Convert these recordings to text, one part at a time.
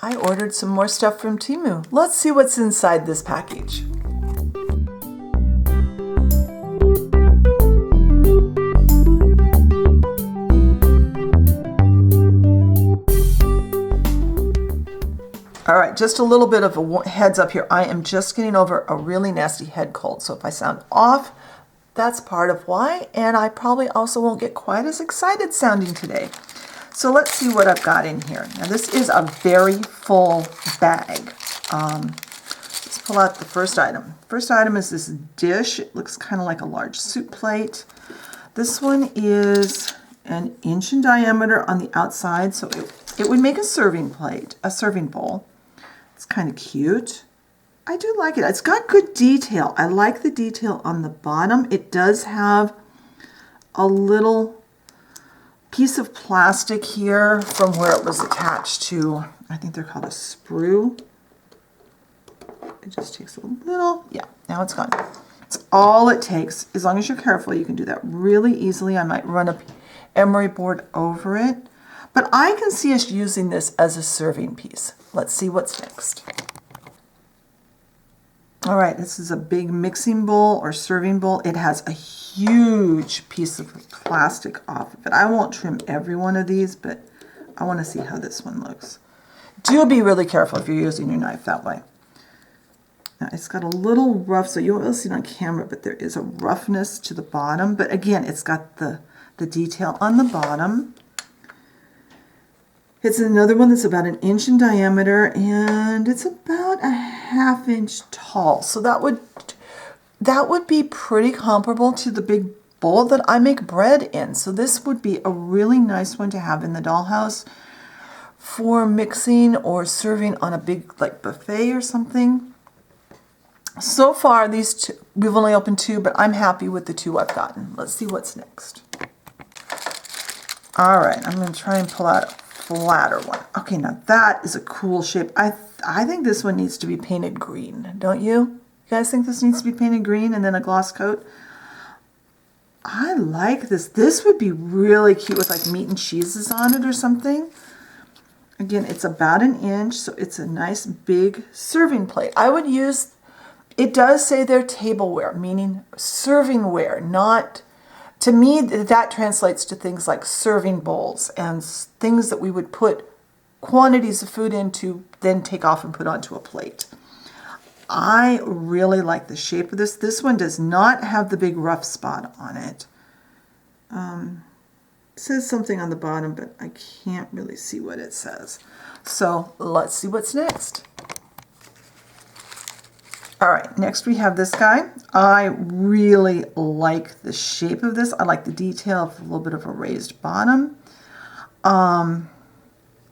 I ordered some more stuff from Temu. Let's see what's inside this package. All right, just a little bit of a heads up here. I am just getting over a really nasty head cold, so if I sound off, that's part of why, and I probably also won't get quite as excited sounding today. So let's see what I've got in here. Now this is a very full bag. Let's pull out the first item. First item is this dish. It looks kind of like a large soup plate. This one is an inch in diameter on the outside, so it would make a serving plate, a serving bowl. It's kind of cute. I do like it. It's got good detail. I like the detail on the bottom. It does have a little piece of plastic here from where it was attached to, I think they're called a sprue. It just takes a little, yeah, now it's gone. It's all it takes. As long as you're careful, you can do that really easily. I might run a emery board over it, but I can see us using this as a serving piece. Let's see what's next. All right, this is a big mixing bowl or serving bowl. It has a huge piece of plastic off of it. I won't trim every one of these, but I want to see how this one looks. Do be really careful if you're using your knife that way. Now, it's got a little rough, so you won't see it on camera, but there is a roughness to the bottom. But again, it's got the detail on the bottom. It's another one that's about an inch in diameter, and it's about a ½ inch tall. So that would be pretty comparable to the big bowl that I make bread in. So this would be a really nice one to have in the dollhouse for mixing or serving on a big like buffet or something. So far, these two, we've only opened two, but I'm happy with the two I've gotten. Let's see what's next. All right, I'm going to try and pull out a flatter one. Okay, now that is a cool shape. I think this one needs to be painted green, don't you? You guys think this needs to be painted green and then a gloss coat? I like this. This would be really cute with like meat and cheeses on it or something. Again, it's about an inch, so it's a nice big serving plate. I would use, it does say they're tableware, meaning servingware, not, to me, that translates to things like serving bowls and things that we would put quantities of food into, then take off and put onto a plate. I really like the shape of this. This one does not have the big rough spot on it. It says something on the bottom, but I can't really see what it says. So let's see what's next. All right, next we have this guy. I really like the shape of this. I like the detail of a little bit of a raised bottom.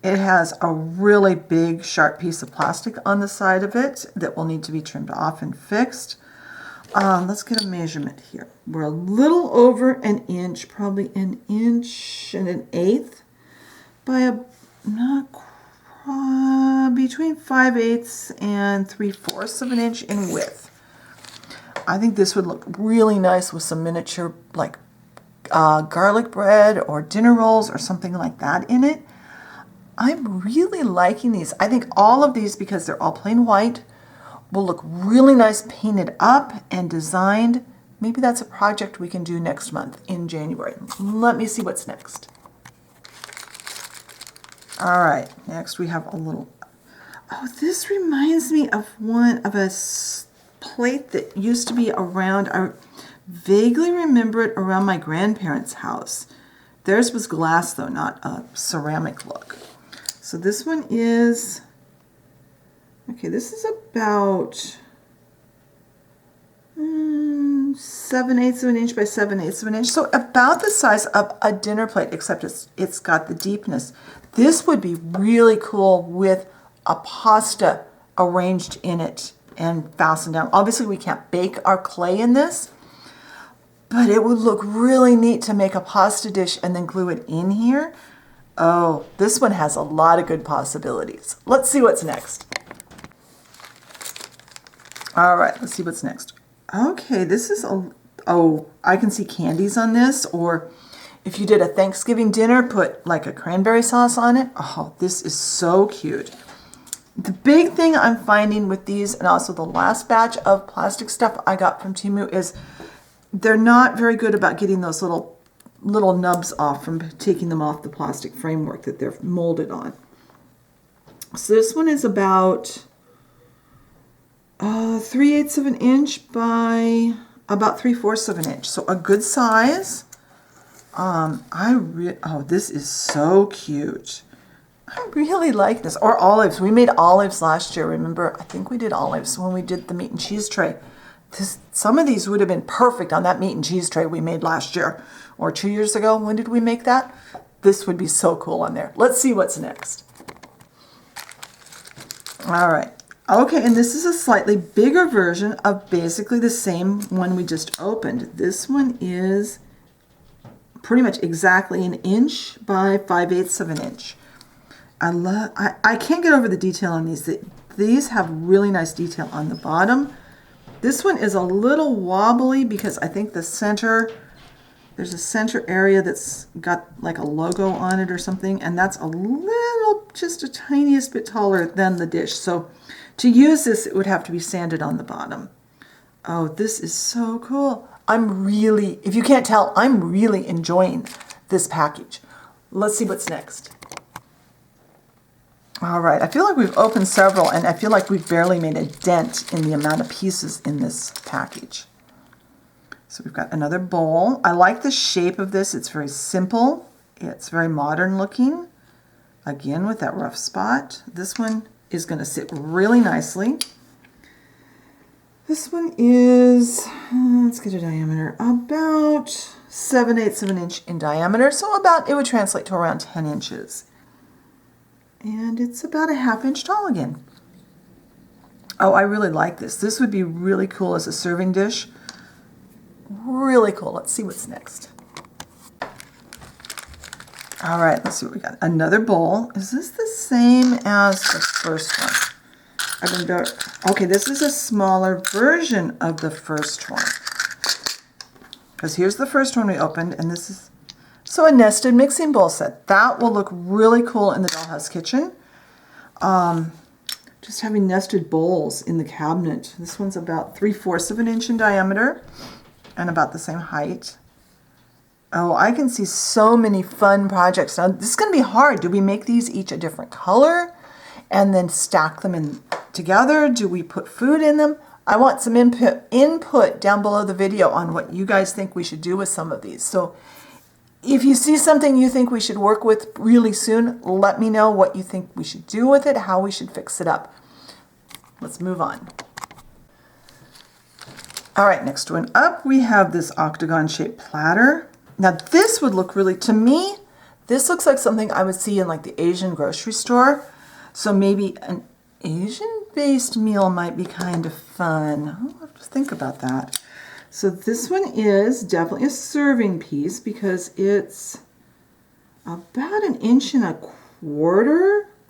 It has a really big, sharp piece of plastic on the side of it that will need to be trimmed off and fixed. Let's get a measurement here. We're a little over an inch, probably an inch and an eighth by between 5/8 and 3/4 of an inch in width. I think this would look really nice with some miniature like garlic bread or dinner rolls or something like that in it. I'm really liking these. I think all of these, because they're all plain white, will look really nice painted up and designed. Maybe that's a project we can do next month in January. Let me see what's next. All right, next we have a little, oh, this reminds me of a plate that used to be around, I vaguely remember it around my grandparents' house. Theirs was glass though, not a ceramic look. So this one is, okay, this is about 7/8 of an inch by 7/8 of an inch. So about the size of a dinner plate, except it's got the deepness. This would be really cool with a pasta arranged in it and fastened down. Obviously we can't bake our clay in this, but it would look really neat to make a pasta dish and then glue it in here. Oh, this one has a lot of good possibilities. Let's see what's next. All right, let's see what's next. Okay, this is oh, I can see candies on this, or if you did a Thanksgiving dinner, put like a cranberry sauce on it. Oh, this is so cute. The big thing I'm finding with these, and also the last batch of plastic stuff I got from Temu, is they're not very good about getting those little nubs off from taking them off the plastic framework that they're molded on. So this one is about 3/8 of an inch by about 3/4 of an inch. So a good size. Oh, this is so cute. I really like this. Or olives. We made olives last year. Remember, I think we did olives when we did the meat and cheese tray. Some of these would have been perfect on that meat and cheese tray we made last year. Or 2 years ago. When did we make that? This would be so cool on there. Let's see what's next. All right. Okay, and this is a slightly bigger version of basically the same one we just opened. This one is pretty much exactly an inch by 5/8 of an inch. I can't get over the detail on these. These have really nice detail on the bottom. This one is a little wobbly because I think there's a center area that's got like a logo on it or something, and that's just a tiniest bit taller than the dish. So to use this, it would have to be sanded on the bottom. Oh, this is so cool. If you can't tell, I'm really enjoying this package. Let's see what's next. All right, I feel like we've opened several, and I feel like we've barely made a dent in the amount of pieces in this package. So we've got another bowl. I like the shape of this. It's very simple. It's very modern looking. Again, with that rough spot. This one is going to sit really nicely. This one is, let's get a diameter, about 7/8 of an inch in diameter. So it would translate to around 10 inches. And it's about a 1/2 inch tall again. Oh, I really like this. This would be really cool as a serving dish. Really cool. Let's see what's next. All right, let's see what we got. Another bowl. Is this the same as the first one? Okay, this is a smaller version of the first one. Because here's the first one we opened, and this is a nested mixing bowl set. That will look really cool in the Dollhouse kitchen. Just having nested bowls in the cabinet. This one's about 3/4 of an inch in diameter and about the same height. Oh, I can see so many fun projects. Now, this is going to be hard. Do we make these each a different color and then stack them in together? Do we put food in them? I want some input down below the video on what you guys think we should do with some of these. So if you see something you think we should work with really soon, let me know what you think we should do with it, how we should fix it up. Let's move on. All right, next one up, we have this octagon-shaped platter. Now this would look to me, this looks like something I would see in like the Asian grocery store. So maybe an Asian-based meal might be kind of fun. I'll have to think about that. So this one is definitely a serving piece because it's about 1.25 inches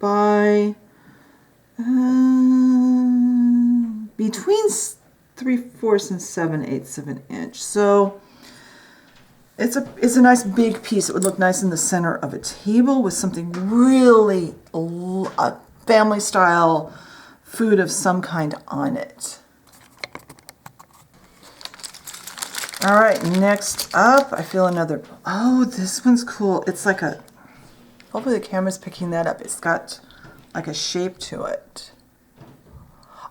by between 3/4 and 7/8 of an inch. So it's a nice big piece. It would look nice in the center of a table with something really family style food of some kind on it. All right, next up, I feel another, oh, this one's cool. It's like hopefully the camera's picking that up. It's got like a shape to it.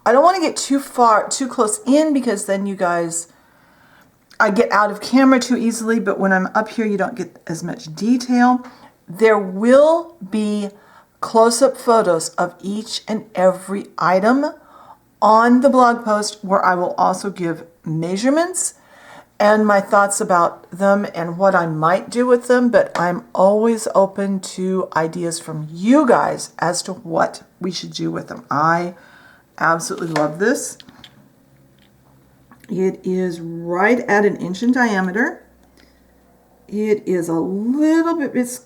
I don't want to get too close in because then you guys, I get out of camera too easily, but when I'm up here, you don't get as much detail. There will be close-up photos of each and every item on the blog post where I will also give measurements and my thoughts about them and what I might do with them, but I'm always open to ideas from you guys as to what we should do with them. I absolutely love this. It is right at 1 inch in diameter. It is a little bit, it's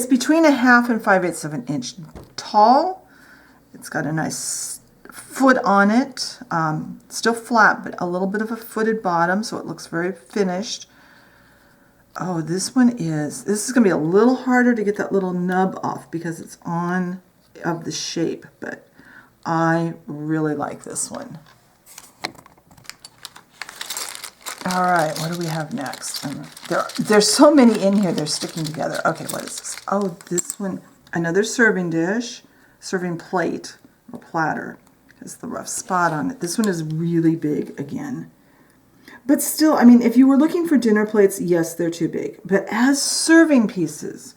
between 1/2 and 5/8 of an inch tall. It's got a nice foot on it, still flat, but a little bit of a footed bottom, so it looks very finished. Oh, this is going to be a little harder to get that little nub off because it's of the shape, but I really like this one. All right, what do we have next? There's so many in here, they're sticking together. Okay, what is this? Oh, this one, another serving dish, serving plate or platter. Has the rough spot on it. This one is really big again. But still, I mean, if you were looking for dinner plates, yes, they're too big. But as serving pieces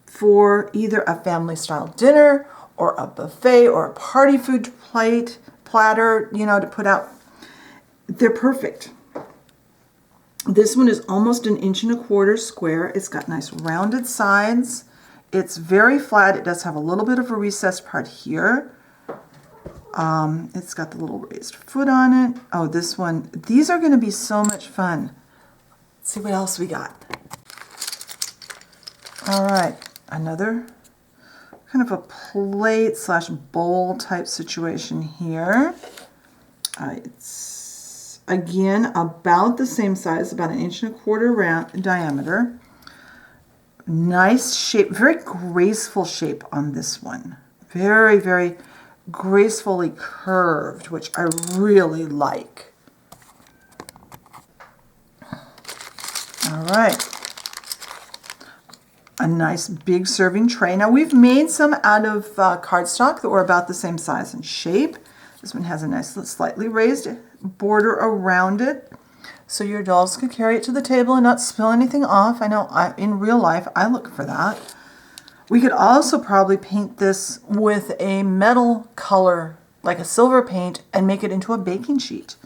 for either a family-style dinner or a buffet or a party food platter, you know, to put out, they're perfect. This one is almost 1.25 inches square. It's got nice rounded sides. It's very flat. It does have a little bit of a recessed part here. It's got the little raised foot on it. Oh, this one. These are going to be so much fun. Let's see what else we got. All right, another kind of a plate slash bowl type situation here. It's again about the same size, about 1.25 inches round in diameter. Nice shape, very graceful shape on this one. Very, very gracefully curved, which I really like. All right. A nice big serving tray. Now we've made some out of cardstock that were about the same size and shape. This one has a nice slightly raised border around it, so your dolls could carry it to the table and not spill anything off. I know in real life I look for that. We could also probably paint this with a metal color, like a silver paint, and make it into a baking sheet.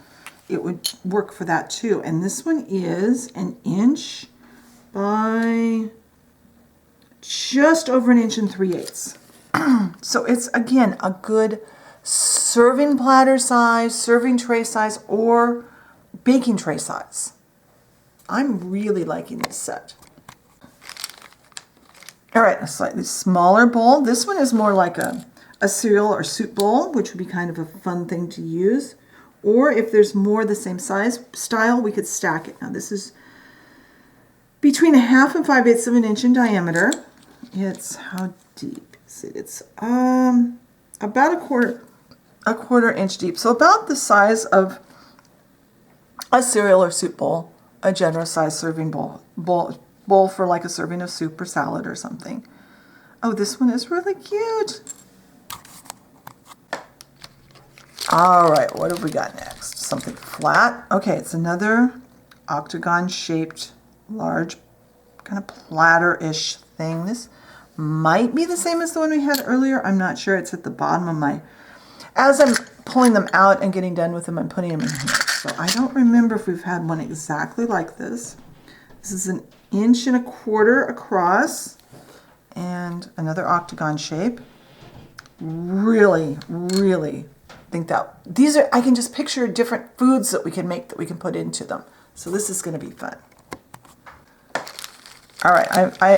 It would work for that too. And this one is 1 inch by just over 1 3/8 inches. So it's, again, a good serving platter size, serving tray size, or baking tray size. I'm really liking this set. All right, a slightly smaller bowl. This one is more like a cereal or soup bowl, which would be kind of a fun thing to use. Or if there's more the same size style, we could stack it. Now this is between 1/2 and 5/8 of an inch in diameter. It's, how deep is it? It's about a quarter inch deep. So about the size of a cereal or soup bowl, a generous size serving bowl for like a serving of soup or salad or something. Oh, this one is really cute. All right, what have we got next? Something flat. Okay, it's another octagon shaped, large kind of platter-ish thing. This might be the same as the one we had earlier. I'm not sure. It's at the bottom of my, as I'm pulling them out and getting done with them, I'm putting them in here. So I don't remember if we've had one exactly like this. This is 1.25 inches across and another octagon shape. Really, really think that these are, I can just picture different foods that we can make that we can put into them. So this is going to be fun. All right,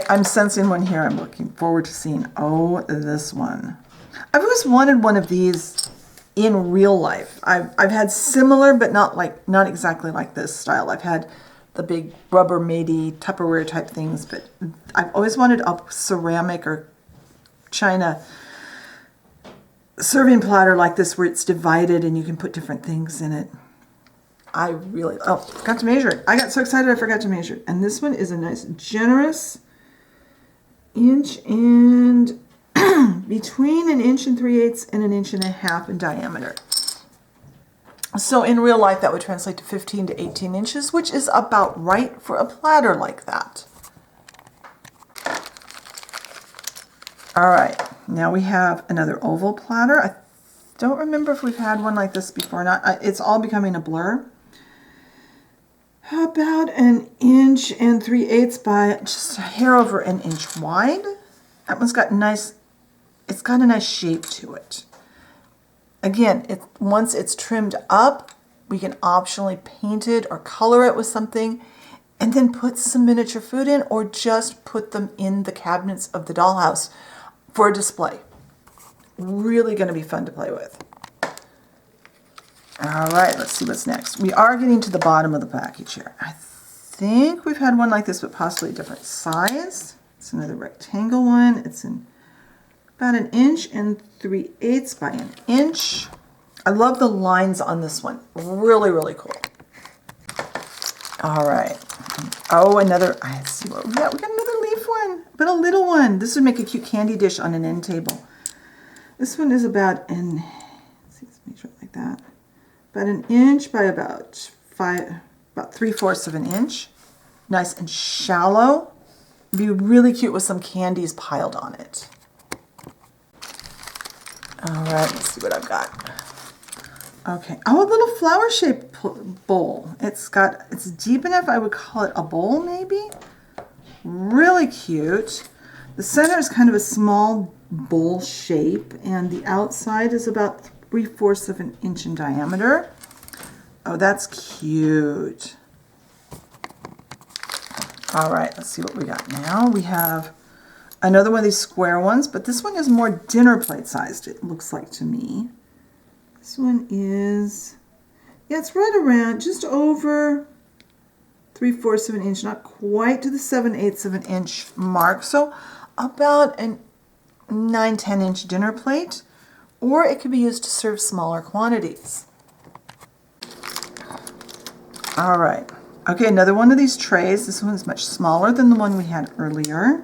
I'm sensing one here. I'm looking forward to seeing, oh, this one. I've always wanted one of these in real life. I've had similar, but not exactly like this style. I've had the big Rubbermaid-y Tupperware type things, but I've always wanted a ceramic or china serving platter like this where it's divided and you can put different things in it. I really, oh, forgot to measure it. I got so excited I forgot to measure it. And this one is a nice, generous 1 inch and between 1 3/8 and 1.5 inches in diameter. So in real life, that would translate to 15 to 18 inches, which is about right for a platter like that. All right, now we have another oval platter. I don't remember if we've had one like this before or not. It's all becoming a blur. About 1 3/8 inches by just a hair over 1 inch wide. That one's got nice, it's got a nice shape to it. Again, once it's trimmed up, we can optionally paint it or color it with something and then put some miniature food in or just put them in the cabinets of the dollhouse for a display. Really going to be fun to play with. All right, let's see what's next. We are getting to the bottom of the package here. I think we've had one like this, but possibly a different size. It's another rectangle one. It's in about 1 inch and 3/8 by 1 inch. I love the lines on this one. Really, really cool. All right. Oh, another, I see what we got. We got another leaf one, but a little one. This would make a cute candy dish on an end table. This one is about let's see, let's make sure like that. About 1 inch by about 3/4 of an inch. Nice and shallow. Be really cute with some candies piled on it. All right, let's see what I've got. Okay, oh, a little flower-shaped bowl. It's deep enough, I would call it a bowl maybe. Really cute. The center is kind of a small bowl shape, and the outside is about 3/4 of an inch in diameter. Oh, that's cute. All right, let's see what we got now. We have another one of these square ones, but this one is more dinner plate sized, it looks like to me. This one is, yeah, it's right around, just over 3/4 of an inch, not quite to the 7/8 of an inch mark. So about a 9-10 inch dinner plate, or it could be used to serve smaller quantities. All right. Okay, another one of these trays. This one is much smaller than the one we had earlier.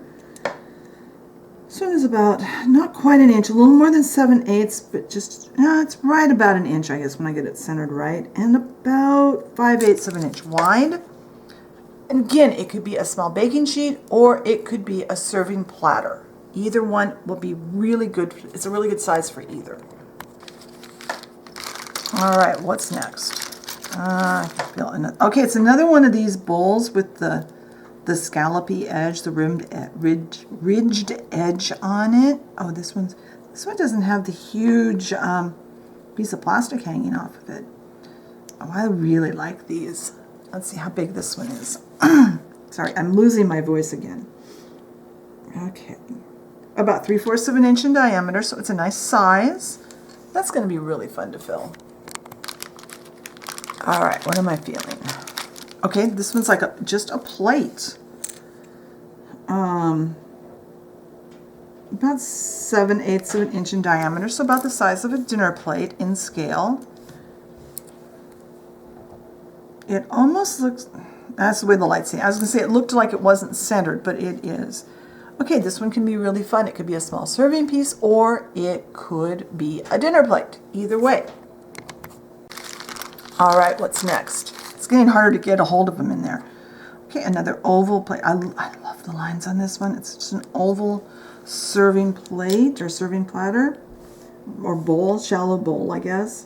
This one is about, not quite 1 inch, a little more than 7/8, but just, it's right about 1 inch, I guess, when I get it centered right, and about 5/8 of an inch wide. And again, it could be a small baking sheet, or it could be a serving platter. Either one will be really good. It's a really good size for either. All right, what's next? I can feel another. Okay, it's another one of these bowls with the scallopy edge, the ridged edge on it. Oh, this one doesn't have the huge piece of plastic hanging off of it. Oh, I really like these. Let's see how big this one is. Sorry, I'm losing my voice again. Okay, about 3/4 of an inch in diameter, so it's a nice size. That's going to be really fun to fill. All right, what am I feeling? Okay, this one's like just a plate. About 7/8 of an inch in diameter, so about the size of a dinner plate in scale. It almost looks, that's the way the light's seeing. I was going to say it looked like it wasn't centered, but it is. Okay, this one can be really fun. It could be a small serving piece, or it could be a dinner plate. Either way. All right, what's next? It's getting harder to get a hold of them in there. Okay, another oval plate. I love the lines on this one. It's just an oval serving plate or serving platter or bowl, shallow bowl, I guess.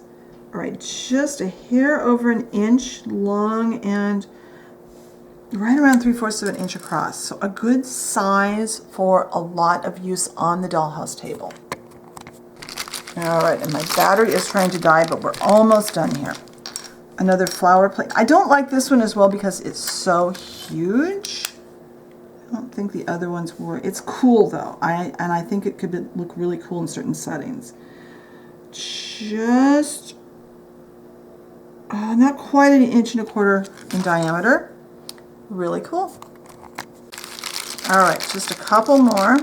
All right, just a hair over 1 inch long and right around 3/4 of an inch across. So a good size for a lot of use on the dollhouse table. All right, and my battery is trying to die, but we're almost done here. Another flower plate. I don't like this one as well because it's so huge. I don't think the other ones were. It's cool though. I think it could look really cool in certain settings. Just not quite 1 1/4 inch in diameter. Really cool. All right, just a couple more.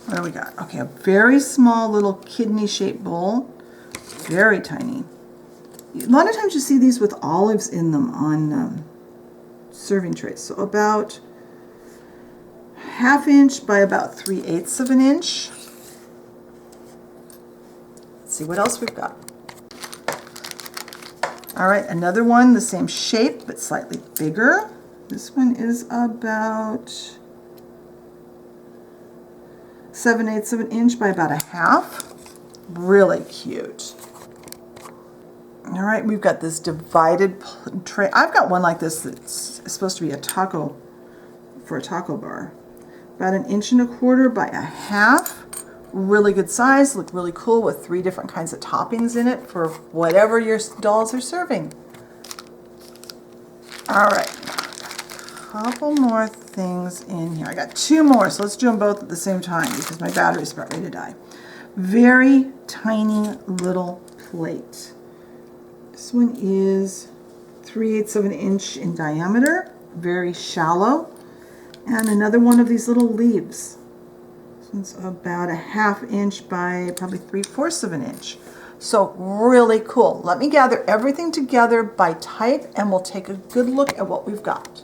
What do we got? Okay, a very small little kidney-shaped bowl. Very tiny. A lot of times you see these with olives in them on serving trays. So about 1/2 inch by about 3/8 of an inch. Let's see what else we've got. All right, another one, the same shape, but slightly bigger. This one is about 7/8 of an inch by about 1/2. Really cute. All right, we've got this divided tray. I've got one like this that's supposed to be a taco, for a taco bar. About 1.25 inches by 1/2. Really good size, look really cool with 3 different kinds of toppings in it for whatever your dolls are serving. All right, a couple more things in here. I got 2 more, so let's do them both at the same time because my battery's about ready to die. Very tiny little plate. This one is 3/8 of an inch in diameter, very shallow, and another one of these little leaves. It's about a 1/2 inch by probably 3/4 of an inch. So really cool. Let me gather everything together by type and we'll take a good look at what we've got.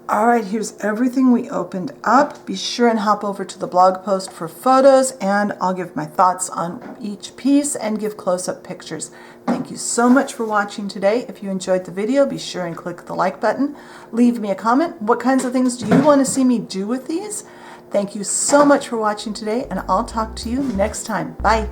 All right, here's everything we opened up. Be sure and hop over to the blog post for photos, and I'll give my thoughts on each piece and give close-up pictures. Thank you so much for watching today. If you enjoyed the video, be sure and click the like button. Leave me a comment. What kinds of things do you want to see me do with these? Thank you so much for watching today, and I'll talk to you next time. Bye.